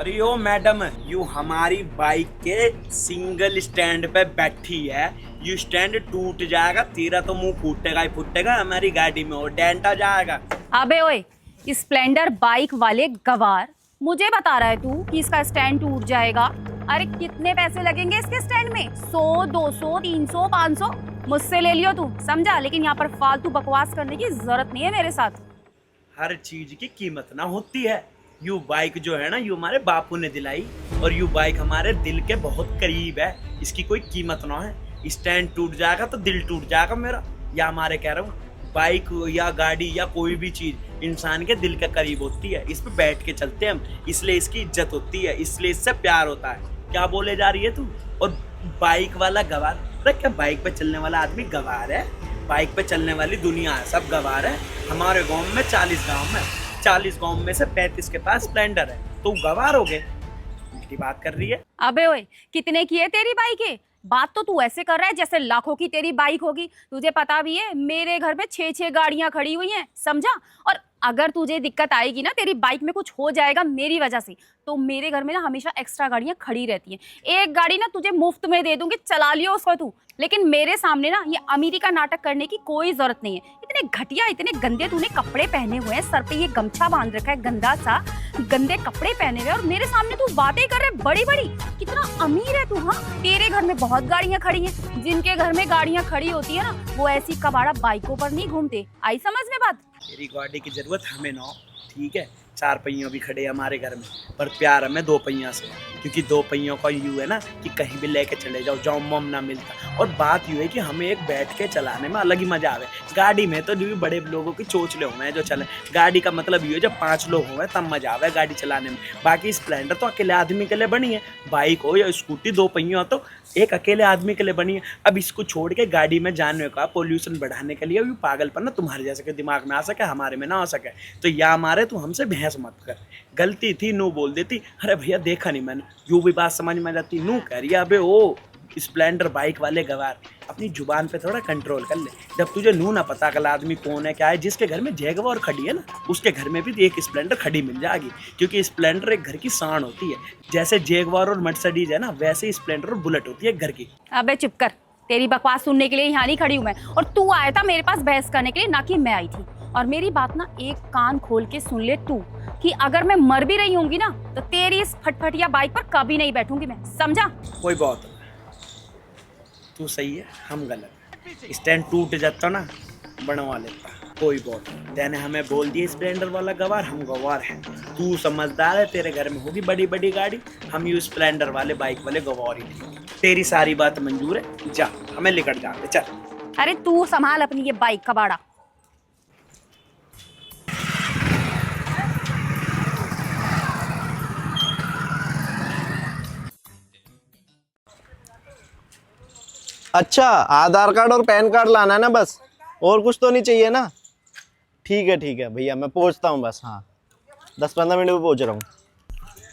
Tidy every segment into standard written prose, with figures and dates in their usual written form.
रही हो madam? You हमारी बाइक के सिंगल स्टैंड पे बैठी है, यू स्टैंड टूट जाएगा, तेरा तो मुंह फूटेगा ही फूटेगा, हमारी गाड़ी में और डेंट आ जाएगा। अबे ओए, स्प्लेंडर बाइक वाले गवार, मुझे बता रहा है तू कि इसका स्टैंड टूट जाएगा? अरे कितने पैसे लगेंगे इसके स्टैंड में? 100, 200, 300, 500 मुझसे ले लियो तू, समझा? लेकिन यहाँ पर फालतू बकवास करने की जरूरत नहीं है मेरे साथ। हर चीज की कीमत ना होती है। यू बाइक जो है ना, यू हमारे बापू ने दिलाई और यू बाइक हमारे दिल के बहुत करीब है, इसकी कोई कीमत ना है। स्टैंड टूट जाएगा तो दिल टूट जाएगा मेरा, या हमारे कह रहा हूँ बाइक या गाड़ी या कोई भी चीज इंसान के दिल के करीब होती है, इस पे बैठ के चलते हैं हम, इसलिए इसकी इज्जत होती है, इसलिए इससे प्यार होता है। क्या बोले जा रही है तू? और बाइक वाला गवार? अरे क्या बाइक पे चलने वाला आदमी गवार है? बाइक पे चलने वाली दुनिया है, सब गवार है। हमारे गांव में 40 गांव में 40 गांव में से 35 के पास स्प्लेंडर है, तो गवार हो गए? की बात कर रही है? अबे ओए, कितने की है तेरी बाइक है? बात तो तू ऐसे कर रहा है जैसे लाखों की तेरी बाइक होगी। तुझे पता भी है मेरे घर में 6 गाड़ियां खड़ी हुई हैं, समझा? और अगर तुझे दिक्कत आएगी ना, तेरी बाइक में कुछ हो जाएगा मेरी वजह से, तो मेरे घर में ना हमेशा एक्स्ट्रा गाड़ियां खड़ी रहती हैं। एक गाड़ी ना तुझे मुफ्त में दे दूंगी, चला लियो उसको तू। लेकिन मेरे सामने ना ये अमीरी का नाटक करने की कोई जरूरत नहीं है। इतने घटिया, इतने गंदे तूने कपड़े पहने हुए हैं, सर पे ये गमछा बांध रखा है गंदा सा, गंदे कपड़े पहने हुए, और मेरे सामने तू बातें कर रहे बड़ी बड़ी। कितना अमीर है तू? हाँ, तेरे घर में बहुत गाड़ियां खड़ी हैं। जिनके घर में गाड़ियां खड़ी होती है ना, वो ऐसी कबाड़ा बाइकों पर नहीं घूमते। आई समझ में बात? तेरी गाड़ी की जरूरत हमें ना हो, ठीक है? 4 पहियों भी खड़े हमारे घर में, पर प्यार हमें 2 पहियों से, क्योंकि 2 पहियों का यूँ है ना कि कहीं भी लेके चले जाओ, जाओ मम ना मिलता। और बात यूँ है कि हमें एक बैठ के चलाने में अलग ही मजा आवे। गाड़ी में तो भी बड़े लोगों की चोचले हुए हैं जो चले, गाड़ी का मतलब ये है जब 5 लोग हुए तब मजा आवे गाड़ी चलाने में। बाकी स्प्लेंडर तो अकेले आदमी के लिए बनी है, बाइक हो या स्कूटी 2 पहियों तो एक अकेले आदमी के लिए बनी है। अब इसको छोड़ के गाड़ी में जाने का पोल्यूशन बढ़ाने के लिए पागलपन ना तुम्हारे जैसे के दिमाग में आ सके, हमारे में ना आ सके, तो या हमारे तू हमसे बहस मत कर। गलती थी नू बोल देती, अरे भैया देखा नहीं मैंने, यूं भी बात समझ में जाती। नू कह रही है अबे ओ स्प्लेंडर बाइक वाले गवार, अपनी जुबान पे थोड़ा कंट्रोल कर ले। जब तुझे नू ना पता कल आदमी कौन है क्या है, जिसके घर में जैगवार खड़ी है ना, उसके घर में भी एक स्प्लेंडर खड़ी मिल जाएगी, क्योंकि स्प्लेंडर एक घर की शान होती है। जैसे जैगवार और मर्सिडीज है ना, वैसे ही स्प्लेंडर और बुलेट होती है घर की। अबे चुप कर, तेरी बकवास सुनने के लिए यहाँ नहीं खड़ी हूँ मैं, और तू आया था मेरे पास बहस करने के लिए, ना कि मैं आई थी। और मेरी बात ना एक कान खोल के सुन ले तू, कि अगर मैं मर भी रही होंगी ना, तो तेरी इस फटफटिया बाइक पर कभी नहीं बैठूंगी मैं, समझा? कोई बात नहीं, तू सही है हम गलत। स्टैंड टूट जाता ना, बनवा लेता, कोई बात नहीं। तेने हमें बोल दिया स्प्लेंडर वाला गवार, हम गवार हैं। तू समझदार है, तेरे घर में होगी बड़ी बड़ी गाड़ी, हम यू स्प्लेंडर वाले बाइक वाले गवार ही थे। तेरी सारी बात मंजूर है, जा हमें लेकर जाते चल। अरे तू संभाल अपनी ये बाइक का बाड़ा। अच्छा, आधार कार्ड और पैन कार्ड लाना है ना बस, और कुछ तो नहीं चाहिए ना? ठीक है भैया, मैं पहुंचता हूँ बस। हाँ, 10-15 मिनट में पहुंच रहा हूँ।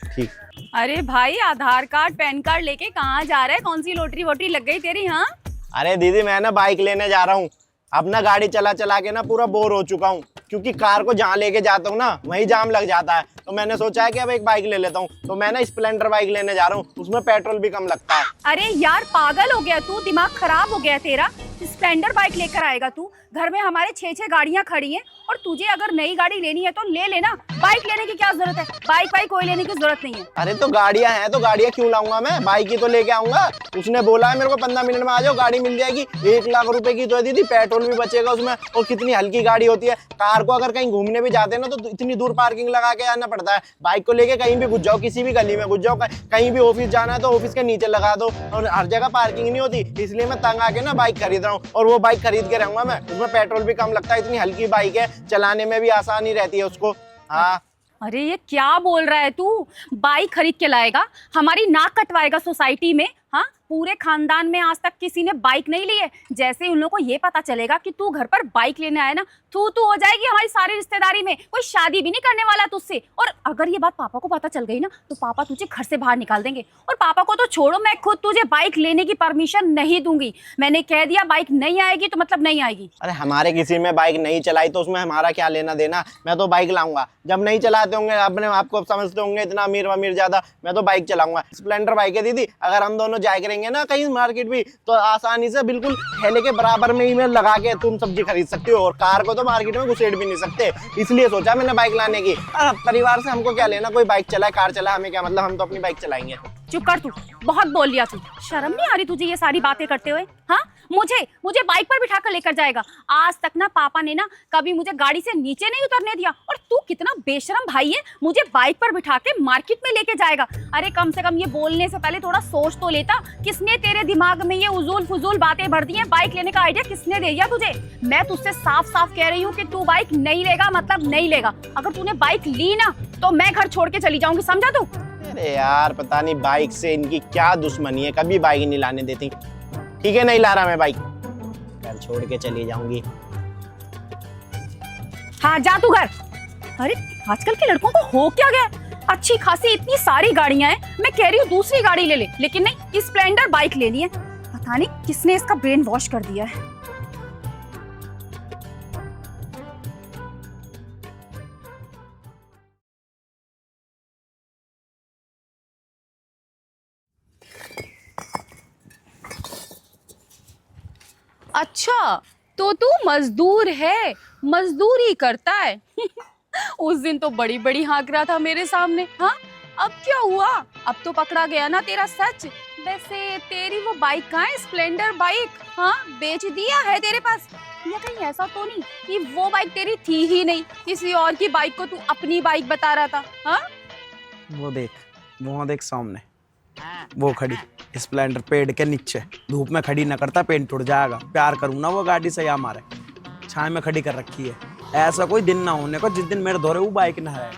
ठीक। अरे भाई, आधार कार्ड पैन कार्ड लेके कहाँ जा रहा है? कौन सी लॉटरी वोटरी लग गई तेरी? हाँ, अरे दीदी, मैं ना बाइक लेने जा रहा हूँ। अब ना गाड़ी चला चला के ना पूरा बोर हो चुका हूँ, क्योंकि कार को जहाँ लेके जाता हूँ ना वहीं जाम लग जाता है। तो मैंने सोचा है कि अब एक बाइक ले लेता हूँ, तो मैं ना स्प्लेंडर बाइक लेने जा रहा हूँ, उसमें पेट्रोल भी कम लगता है। अरे यार, पागल हो गया तू? दिमाग खराब हो गया तेरा? स्प्लेंडर बाइक लेकर आएगा तू? घर में हमारे 6 गाड़ियां खड़ी हैं, और तुझे अगर नई गाड़ी लेनी है तो ले लेना, बाइक लेने की क्या जरूरत है? बाइक कोई लेने की जरूरत नहीं है। अरे तो गाड़ियां हैं तो गाड़ियां क्यों लाऊंगा मैं? बाइक ही तो लेके आऊंगा। उसने बोला है मेरे को 15 मिनट में आ जाओ, गाड़ी मिल जाएगी। 1 लाख रुपए की तो है दीदी, पेट्रोल भी बचेगा उसमें, और कितनी हल्की गाड़ी होती है। कार को अगर कहीं घूमने भी जाते हैं ना, तो इतनी दूर पार्किंग लगा के आना पड़ता है। बाइक को लेके कहीं भी घुस जाओ, किसी भी गली में घुस जाओ, कहीं भी ऑफिस जाना है तो ऑफिस के नीचे लगा दो, और हर जगह पार्किंग नहीं होती। इसलिए मैं तंग आके ना बाइक खरीद रहा हूँ, और वो बाइक खरीद के रहूंगा मैं। उसमें पेट्रोल भी कम लगता है, इतनी हल्की बाइक है, चलाने में भी आसानी रहती है उसको। हाँ। अरे ये क्या बोल रहा है तू? बाइक खरीद के लाएगा, हमारी नाक कटवाएगा सोसाइटी में? हाँ, पूरे खानदान में आज तक किसी ने बाइक नहीं ली है। जैसे ही उन लोगों को ये पता चलेगा कि तू घर पर बाइक लेने आया ना, तू हो जाएगी हमारी सारी रिश्तेदारी में, कोई शादी भी नहीं करने वाला तुझसे। और अगर ये बात पापा को पता चल गई ना तो पापा तुझे घर से बाहर निकाल देंगे। और पापा को तो छोड़ो, मैं खुद तुझे बाइक लेने की परमिशन नहीं दूंगी। मैंने कह दिया बाइक नहीं आएगी तो मतलब नहीं आएगी। अरे हमारे किसी में बाइक नहीं चलाई तो उसमें हमारा क्या लेना देना। मैं तो बाइक लाऊंगा, जब नहीं चलाते होंगे अपने आप को समझते होंगे इतना अमीर अमीर ज्यादा, मैं तो बाइक चलाऊंगा। स्प्लेंडर बाइक है दीदी, अगर हम दोनों जाए करेंगे ना कहीं मार्केट भी तो आसानी से बिल्कुल ठेले के बराबर में ही में लगा के तुम सब्जी खरीद सकती हो। और कार को तो मार्केट में घुसेड़ भी नहीं सकते, इसलिए सोचा मैंने बाइक लाने की। परिवार से हमको क्या लेना, कोई बाइक चलाए कार चलाए हमें क्या मतलब, हम तो अपनी बाइक चलाएंगे। चुप कर तू, बहुत बोल लिया तू। शर्म नहीं आ रही तुझे ये सारी बातें करते हुए? हाँ, मुझे बाइक पर बिठा कर लेकर जाएगा। आज तक ना पापा ने ना कभी मुझे गाड़ी से नीचे नहीं उतरने दिया। और तू कितना बेशरम भाई है, मुझे बाइक पर बिठा के मार्केट में लेके जाएगा। अरे कम से कम ये बोलने से पहले थोड़ा सोच तो लेता। किसने तेरे दिमाग में ये उजूल फुजूल बातें भर दी हैं? बाइक लेने का आइडिया किसने दे दिया तुझे? मैं तुझसे साफ साफ कह रही हूँ कि तू बाइक नहीं लेगा मतलब नहीं लेगा। अगर तूने बाइक ली ना तो मैं घर छोड़ के चली जाऊंगी, समझा तू? अरे यार पता नहीं बाइक से इनकी क्या दुश्मनी है, कभी बाइक नहीं लाने देती। ठीक है नहीं ला रहा मैं बाइक, घर छोड़ के चली जाऊंगी। हाँ जा तू घर। अरे आजकल के लड़कों को हो क्या गया? अच्छी खासी इतनी सारी गाड़ियां हैं, मैं कह रही हूँ दूसरी गाड़ी ले ले, लेकिन नहीं, स्प्लेंडर बाइक लेनी है। पता नहीं किसने इसका ब्रेन वॉश कर दिया है। अच्छा तो तू मजदूर है, मजदूरी करता है। उस दिन तो बड़ी बड़ी हाँक रहा था मेरे सामने। हाँ अब क्या हुआ? अब तो पकड़ा गया ना तेरा सच। वैसे तेरी वो बाइक कहाँ है, स्प्लेंडर बाइक? हाँ बेच दिया है तेरे पास? या कहीं ऐसा तो नहीं कि वो बाइक तेरी थी ही नहीं, किसी और की बाइक को तू अपनी बाइक बता रहा था? हाँ वो देख सामने वो खड़ी स्प्लेंडर पेड़ के नीचे, धूप में खड़ी न करता पेंट उड़ जाएगा। प्यार करूँ ना वो गाड़ी से या हमारे छाए में खड़ी कर रखी है। ऐसा कोई दिन ना होने को जिस दिन मेरे दौरे वो बाइक ना है,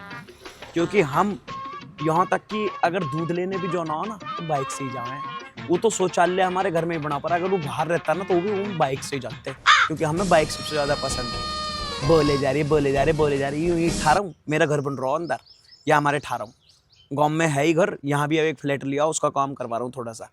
क्योंकि हम यहाँ तक कि अगर दूध लेने भी जो ना हो ना तो बाइक से ही जाए। वो तो शौचालय हमारे घर में ही बना, पर अगर वो बाहर रहता ना तो वो भी वो बाइक से ही जाते, क्योंकि हमें बाइक सबसे ज्यादा पसंद है। बोले जा रही यूं ही ठा रहा हूँ, मेरा घर बन रहा अंदर या हमारे ठा रहा हूँ, गाँव में है ही घर, यहाँ भी अब एक फ्लैट लिया उसका काम करवा रहा हूँ थोड़ा सा।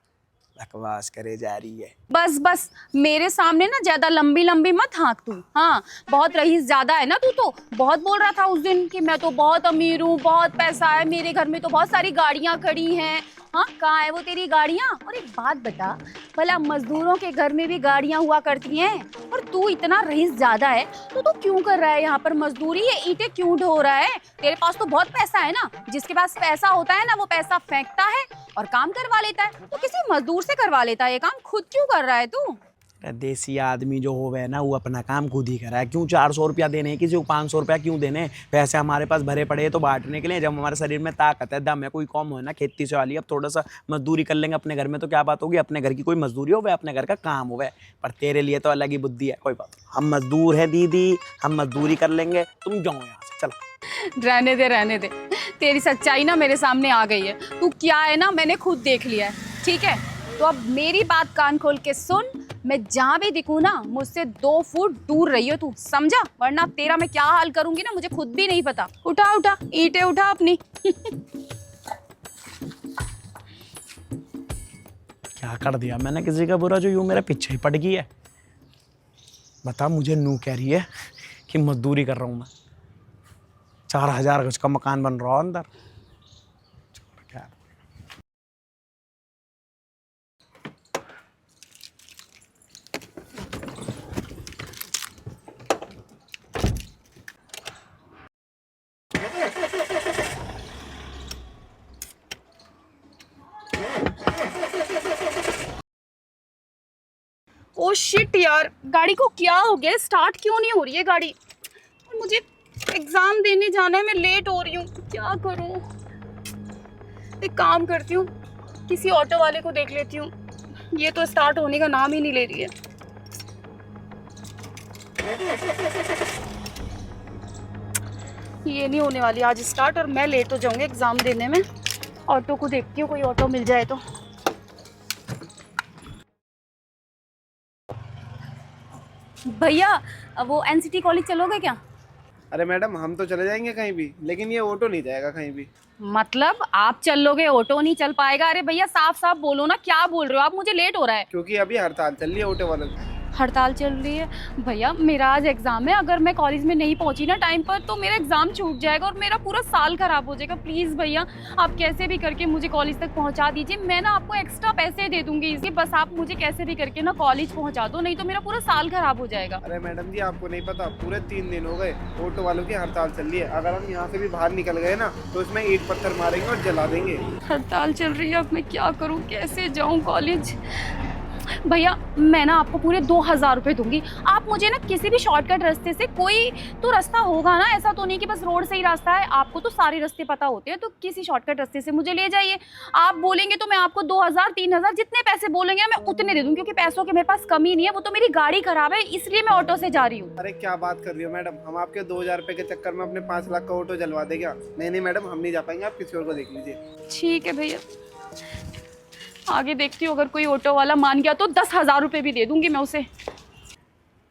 बकवास करे जा रही है। बस मेरे सामने ना ज्यादा लंबी लंबी मत हाँक तू। हाँ बहुत रईस ज्यादा है ना तू, तो बहुत बोल रहा था उस दिन कि मैं तो बहुत अमीर हूँ, बहुत पैसा है, मेरे घर में तो बहुत सारी गाड़ियाँ खड़ी हैं। हाँ कहाँ है वो तेरी गाड़ियाँ? और एक बात बता, भला मजदूरों के घर में भी गाड़ियाँ हुआ करती हैं, और तू इतना रईस ज्यादा है तो तू क्यों कर रहा है यहाँ पर मजदूरी? ये ईंटें क्यों ढो रहा है? तेरे पास तो बहुत पैसा है ना, जिसके पास पैसा होता है ना वो पैसा फेंकता है और काम करवा लेता है। तो किसी मजदूर से करवा लेता है ये काम, खुद क्यों कर रहा है तू? देसी आदमी जो होवे ना वो अपना काम खुद ही करा है। क्यों 400 रुपया देने हैं किसी को, 500 रुपया क्यों देने? पैसे हमारे पास भरे पड़े हैं तो बांटने के लिए। जब हमारे शरीर में ताकत है, दम है, कोई कम हो ना खेती से वाली, अब थोड़ा सा मजदूरी कर लेंगे अपने घर में तो क्या बात होगी। अपने घर की कोई मजदूरी हो, वह अपने घर का काम हो। पर तेरे लिए तो अलग ही बुद्धि है। कोई बात, हम मजदूर हैं दीदी, हम मजदूरी कर लेंगे, तुम जाओ यहाँ से, चलो। रहने दे, तेरी सच्चाई ना मेरे सामने आ गई है। तू क्या है ना मैंने खुद देख लिया है, ठीक है? तो अब मेरी बात कान खोल के सुन, मैं जहाँ भी दिखूँ ना मुझसे 2 फुट दूर रही हो तू, समझा? वरना तेरा मैं क्या हाल करूंगी ना मुझे खुद भी नहीं पता। उठा ईंटें उठा अपनी। क्या कर दिया मैंने किसी का बुरा जो यूं मेरे पीछे ही पड़ गई है? बता, मुझे नू कह रही है कि मजदूरी कर रहा हूँ मैं, 4000 गज का मकान बन रहा हूँ अंदर। ओ शिट यार, गाड़ी को क्या हो गया? स्टार्ट क्यों नहीं हो रही है गाड़ी? और मुझे एग्जाम देने जाना है, मैं लेट हो रही हूँ, क्या करूँ? एक काम करती हूँ, किसी ऑटो वाले को देख लेती हूँ। ये तो स्टार्ट होने का नाम ही नहीं ले रही है। ये नहीं होने वाली आज स्टार्ट, और मैं लेट हो जाऊंगी एग्जाम देने में। ऑटो को देखती हूँ, कोई ऑटो मिल जाए तो। भैया वो एनसीटी कॉलेज चलोगे क्या? अरे मैडम हम तो चले जाएंगे कहीं भी, लेकिन ये ऑटो नहीं जाएगा कहीं भी। मतलब आप चल लोगे, ऑटो नहीं चल पाएगा? अरे भैया साफ साफ बोलो ना, क्या बोल रहे हो आप? मुझे लेट हो रहा है। क्योंकि अभी हड़ताल चल रही है ऑटो वालों की। हड़ताल चल रही है? भैया मेरा आज एग्जाम है, अगर मैं कॉलेज में नहीं पहुंची ना टाइम पर तो मेरा एग्जाम छूट जाएगा और मेरा पूरा साल खराब हो जाएगा। प्लीज भैया आप कैसे भी करके मुझे कॉलेज तक पहुंचा दीजिए, मैं ना आपको एक्स्ट्रा पैसे दे दूंगी इसके, बस आप मुझे कैसे भी करके ना कॉलेज पहुंचा दो, नहीं तो मेरा पूरा साल खराब हो जाएगा। अरे मैडम जी आपको नहीं पता, पूरे 3 दिन हो गए ऑटो वालों की हड़ताल चल रही है। अगर हम यहाँ से भी बाहर निकल गए ना तो इसमें ईंट पत्थर मारेंगे और जला देंगे। हड़ताल चल रही है, अब मैं क्या करूं, कैसे जाऊं कॉलेज? भैया मैं ना आपको पूरे 2000 रुपये दूंगी, आप मुझे ना किसी भी शॉर्टकट रास्ते से, कोई तो रास्ता होगा ना, ऐसा तो नहीं कि बस रोड से ही रास्ता है, आपको तो सारे रास्ते पता होते हैं, तो किसी शॉर्टकट रास्ते से मुझे ले जाइए। आप बोलेंगे तो मैं आपको 2000 3000 जितने पैसे बोलेंगे ना मैं उतने दे दूँ, क्योंकि पैसों की मेरे पास कमी नहीं है, वो तो मेरी गाड़ी खराब है इसलिए मैं ऑटो से जा रही हूँ। अरे क्या बात कर रही हो मैडम, हम आपके 2000 रुपए के चक्कर में अपने 5 लाख का ऑटो जलवा देगा? नहीं मैडम हम नहीं जा पाएंगे, आप किसी और को देख लीजिए। ठीक है भैया, आगे देखती हूँ, अगर कोई ऑटो वाला मान गया तो 10,000 रुपये भी दे दूंगी मैं उसे।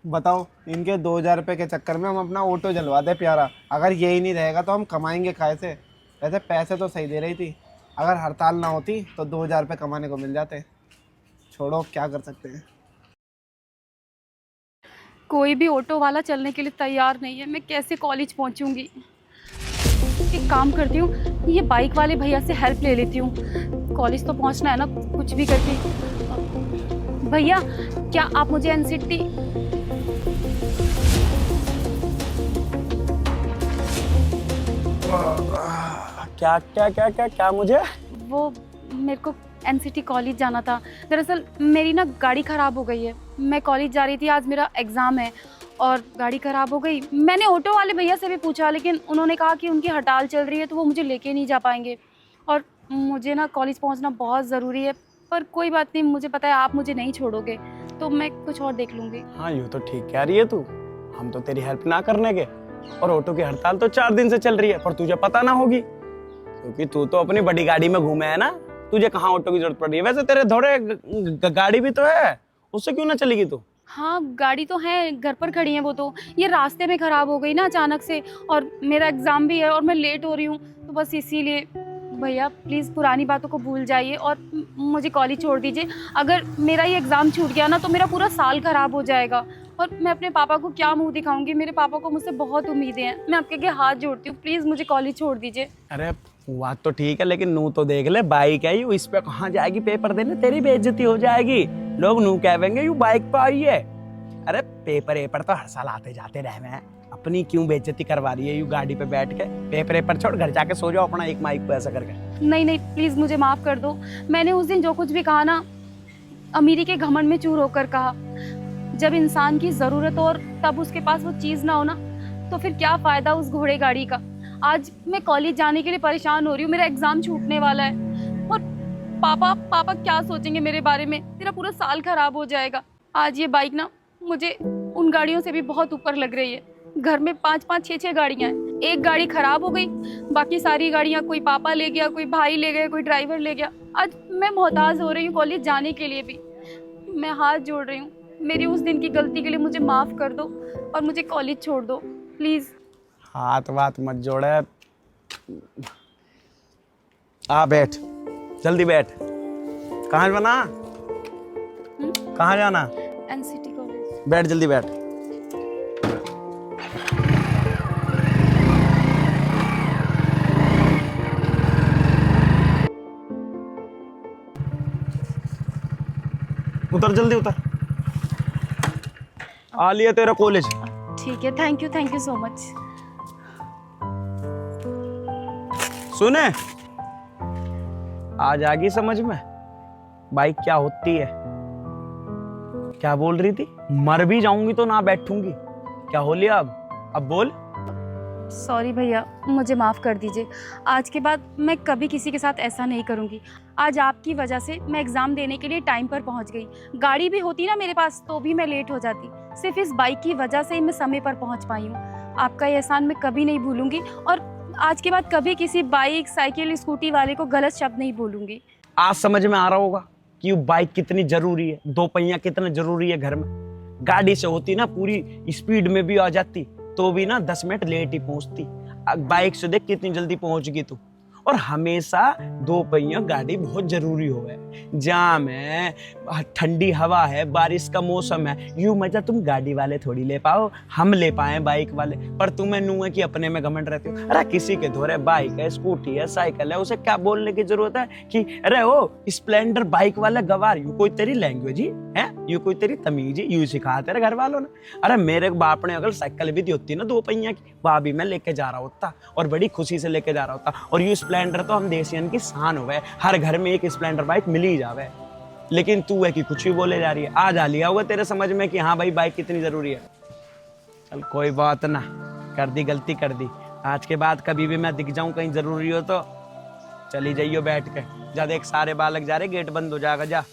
बताओ इनके 2000 रुपए के चक्कर में हम अपना ऑटो जलवा दे प्यारा। अगर यही नहीं रहेगा तो हम कमाएंगे खाए से? वैसे पैसे तो सही दे रही थी, अगर हड़ताल ना होती तो 2000 रुपये कमाने को मिल जाते। छोड़ो क्या कर सकते हैं। कोई भी ऑटो वाला चलने के लिए तैयार नहीं है, मैं कैसे कॉलेज पहुंचूंगी? एक काम करती हूँ, ये बाइक वाले भैया से हेल्प ले लेती हूँ, कॉलेज तो पहुंचना है ना कुछ भी करके। भैया क्या आप मुझे एनसीटी क्या क्या क्या क्या क्या मुझे? वो मेरे को एनसीटी कॉलेज जाना था। दरअसल मेरी ना गाड़ी ख़राब हो गई है, मैं कॉलेज जा रही थी, आज मेरा एग्ज़ाम है और गाड़ी ख़राब हो गई। मैंने ऑटो वाले भैया से भी पूछा लेकिन उन्होंने कहा कि उनकी हड़ताल चल रही है तो वो मुझे लेके नहीं जा पाएंगे और मुझे ना कॉलेज पहुंचना बहुत ज़रूरी है। पर कोई बात नहीं, मुझे पता है आप मुझे नहीं छोड़ोगे तो मैं कुछ और देख लूँगी। हाँ यूँ तो ठीक कह रही है तू, हम तो तेरी हेल्प ना करने के, और ऑटो की हड़ताल तो 4 दिन से चल रही है, पर तुझे पता ना होगी क्योंकि तू तो अपनी बड़ी गाड़ी में घूमे है ना, तुझे कहाँ ऑटो की जरूरत पड़ रही है? वैसे तेरे थोड़े गाड़ी भी तो है, उससे क्यों ना चलेगी तू? हाँ गाड़ी तो है, घर पर खड़ी है, वो तो ये रास्ते में ख़राब हो गई ना अचानक से, और मेरा एग्ज़ाम भी है और मैं लेट हो रही हूँ, तो बस इसीलिए। भैया प्लीज़ पुरानी बातों को भूल जाइए और मुझे कॉलेज छोड़ दीजिए। अगर मेरा ये एग्ज़ाम छूट गया ना तो मेरा पूरा साल ख़राब हो जाएगा और मैं अपने पापा को क्या मुंह दिखाऊंगी? मेरे पापा को मुझसे बहुत उम्मीदें हैं, मैं आपके आगे हाथ जोड़ती हूँ, प्लीज़ मुझे कॉलेज छोड़ दीजिए। अरे बात तो ठीक है, लेकिन नू तो देख ले, बाइक है यू, इस पे कहाँ जाएगी पेपर देने? तेरी बेइज्जती हो जाएगी, लोग नू कहेंगे यू बाइक पे आई है। अरे पेपर तो हर साल आते जाते रहे हैं, अपनी क्यों बेइज्जती करवा रही है यू गाड़ी पे बैठ के? पेपर छोड़, घर जाके सो जाओ अपना एक माइक पे ऐसा करके। नहीं प्लीज़ मुझे माफ़ कर दो, मैंने उस दिन जो कुछ भी कहा ना अमीरी के घमंड में चूर होकर कहा। जब इंसान की ज़रूरत हो और तब उसके पास वो चीज़ ना हो ना तो फिर क्या फ़ायदा उस घोड़े गाड़ी का। आज मैं कॉलेज जाने के लिए परेशान हो रही हूँ, मेरा एग्ज़ाम छूटने वाला है और पापा क्या सोचेंगे मेरे बारे में? तेरा पूरा साल ख़राब हो जाएगा। आज ये बाइक ना मुझे उन गाड़ियों से भी बहुत ऊपर लग रही है। घर में 5 6 गाड़ियाँ हैं, एक गाड़ी ख़राब हो गई, बाकी सारी गाड़ियाँ कोई पापा ले गया, कोई भाई ले गया, कोई ड्राइवर ले गया। आज मैं मोहताज हो रही हूँ कॉलेज जाने के लिए भी। मैं हाथ जोड़ रही हूँ, मेरी उस दिन की गलती के लिए मुझे माफ़ कर दो और मुझे कॉलेज छोड़ दो प्लीज़। हाथ बात मत जोड़े, आ बैठ, जल्दी बैठ। कहाँ जाना? कहाँ जाना? NCT college. बैठ जल्दी बैठ। उतर जल्दी उतर, आ लिया तेरा कॉलेज। ठीक है, थैंक यू सो मच। सुने, आ जाएगी समझ में बाइक क्या होती है। क्या बोल रही थी? मर भी जाऊंगी तो ना बैठूंगी। क्या हो लिया अब बोल। सॉरी भैया, मुझे माफ़ कर दीजिए, आज के बाद मैं कभी किसी के साथ ऐसा नहीं करूँगी। आज आपकी वजह से मैं एग्ज़ाम देने के लिए टाइम पर पहुँच गई, गाड़ी भी होती ना मेरे पास तो भी मैं लेट हो जाती, सिर्फ इस बाइक की वजह से ही मैं समय पर पहुँच पाई हूँ। आपका ये एहसान मैं कभी नहीं भूलूँगी और आज के बाद कभी किसी बाइक साइकिल स्कूटी वाले को गलत शब्द नहीं बोलूँगी। आज समझ में आ रहा होगा कि ये बाइक कितनी जरूरी है, 2 पहिया कितना जरूरी है घर में। गाड़ी से होती ना पूरी स्पीड में भी आ जाती तो भी ना 10 मिनट लेट ही पहुंचती। अब बाइक से देख कितनी जल्दी पहुंच गई तू। और हमेशा दो पहिया गाड़ी बहुत जरूरी हो है। जाम है, ठंडी हवा है, बारिश का मौसम है, यूं मजा तुम गाड़ी वाले थोड़ी ले पाओ, हम ले पाए बाइक वाले। पर तुम्हें नू है कि अपने में घमंड रहते हो। अरे किसी के धोरे बाइक है, स्कूटी है, साइकिल है, उसे क्या बोलने की जरूरत है कि अरे ओ स्प्लेंडर बाइक वाला गवार। यू कोई तेरी लैंग्वेज ही है, यू कोई तेरी तमीज ही, यू सिखा तेरे घर वालों ने। अरे मेरे बाप ने अगर साइकिल भी दी होती ना दो पहिया की, वह भी मैं लेके जा रहा होता और बड़ी खुशी से लेके जा रहा होता। और यू स्प्लेंडर तो हम देसियन की शान हो गए, हर घर में एक स्प्लेंडर बाइक मिल ही जावे। लेकिन तू है कि कुछ भी बोले जा रही है। आज आ लिया होगा तेरे समझ में कि हाँ भाई बाइक कितनी जरूरी है। चल कोई बात ना, कर दी गलती कर दी। आज के बाद कभी भी मैं दिख जाऊं कहीं जरूरी हो तो चली जाइयो बैठ के। जा देख सारे बालक जा रहे, गेट बंद हो जाएगा, जा।